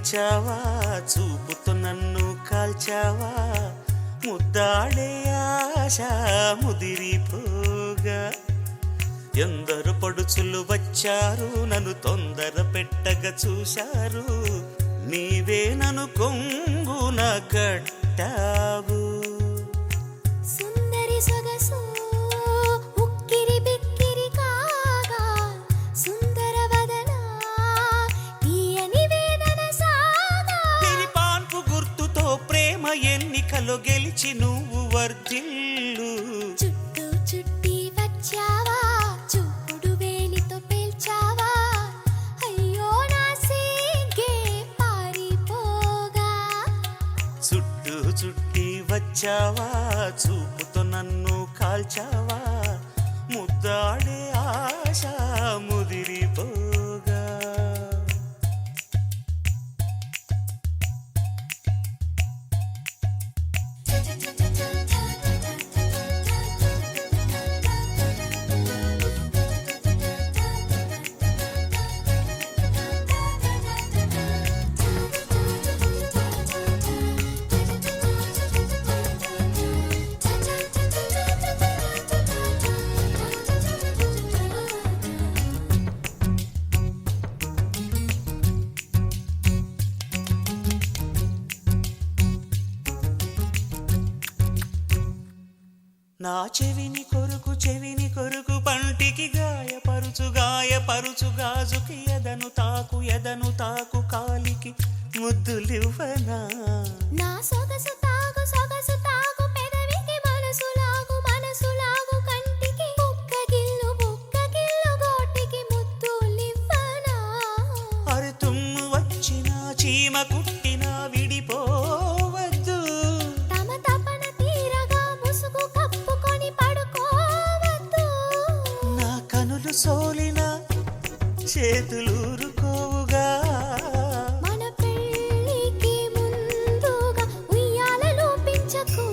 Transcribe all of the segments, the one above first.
వచ్చావా, చూపుతో నన్ను కాల్చావా, ముద్దాడే ఆశ ముదిరిపోగా. ఎందరు పడుచులు వచ్చారు, నన్ను తొందర పెట్టగా చూశారు, నీవే నన్ను కొంగున కట్టావు. సుందరి సొగసు ఉక్కిరి బిక్కిరి కాగా, సుందర వదన తీయని వేదన సాగా. తిరిపాన్పు గుర్తుతో ప్రేమ ఎన్నికలో గెలిచి నువ్వు వర్ధిల్లు. చుట్టూ చుట్టి వచ్చావా, చూపుడు వేలితో పేల్చావా, అయ్యో నా సిగ్గే పారిపోగా. చుట్టూ చుట్టి వచ్చావా, చూపుతో నన్ను కాల్చావా, ముద్దాడే ఆశ ముదిరిపోగా. నా చెవిని కొరుకు పంటికి గాయపరుచు గాజుకి ఎదను తాకు కాలికి ముద్దులివ్వనా. నా సొగసు తాగు పెదవికి మనసు లాగు కంటికి బుక్క గిల్లు గోటికి ముద్దులివ్వనా. అరే తుమ్ము వచ్చిన చీమ కుట్టిన విడిపోవద్దు, తమ తపన తీరగా ముసుగు కప్పుకొని పడుకోవద్దు. నా కనులు సోలిన చేతులూరుకోవుగా. మన పెళ్ళికి ముందుగా ఉయ్యాలలో పెంచకు.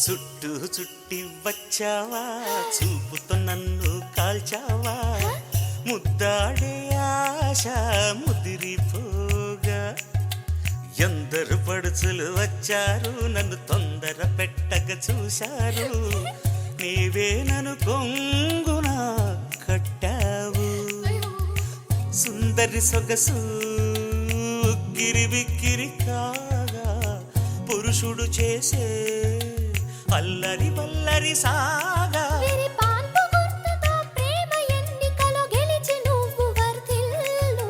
చుట్టూ చుట్టి వచ్చావా, చూపుతో నన్ను కాల్చావా, ముద్దాడే ఆశ ముదిరిపోగా. ఎందరు పడుచులు వచ్చారు, నన్ను తొందర పెట్టగా చూశారు, నీవే నన్ను కొంగున కట్టావు. సుందరి సొగసు ఉక్కిరి బిక్కిరి కాగా, పురుషుడు చేసే అల్లరి వల్లరి సాగా. విరిపాన్పు గుర్తుతో ప్రేమ ఎన్నికలో గెలిచి నువ్వు వర్ధిల్లు.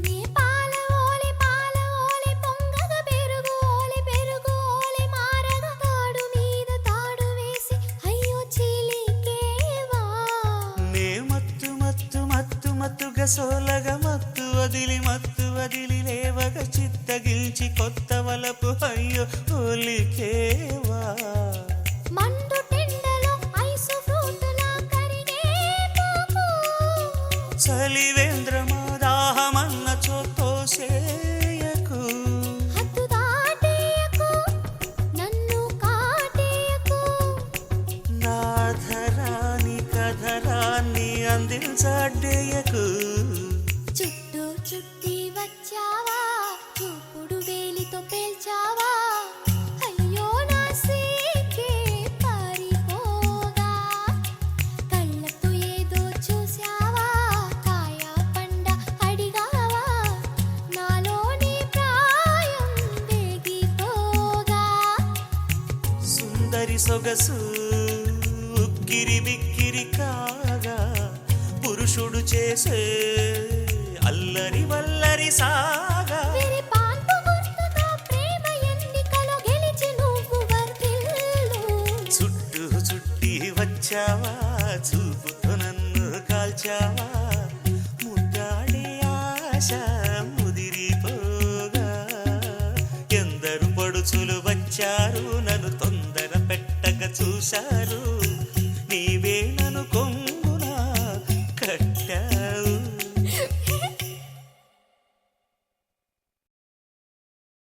నీ పాల ఓలి పొంగగా పెరుగు ఓలి మారగా, తాడు మీద తాడు వేసి అయ్యో చీలికేవా. నే మత్తుగా సోలగా మత్తు వదిలి లేవగా, చిత్తగిల్చి కొత్త వలపు అయ్యో ఒలికేవా. మండు టెండలో ఐసు ఫ్రూటులా కరిగే పోకు. చలివేంద్రమా దాహమన్న చోతోసేయకు. హద్దు దాటేయకు, నన్ను కాటేయకు. నాధరాని కధరాన్ని అందించాడేయకు. చుట్టూ చుట్టి వచ్చావా, చూపుడు వేలితో పేల్చావా, అయ్యో నా సిగ్గే పారిపోగా. కళ్ళతో ఏదో చూశావా, కాయ పండ అడిగావా, నాలోని ప్రాయం వేగిపోగా. సుందరి సొగసు ఉక్కిరి బిక్కిరి కాగా, పురుషుడు చేసే అల్లరి వల్లరి సాగా. విరిపాన్పు గుర్తుతో ప్రేమ వచ్చావా చూపుతో నన్ను కాల్చావా ముద్దాడే ఆశ ముదిరిపోగా ఎందరు పడుచులు వచ్చారు నన్ను తొందర పెట్టక చూశారు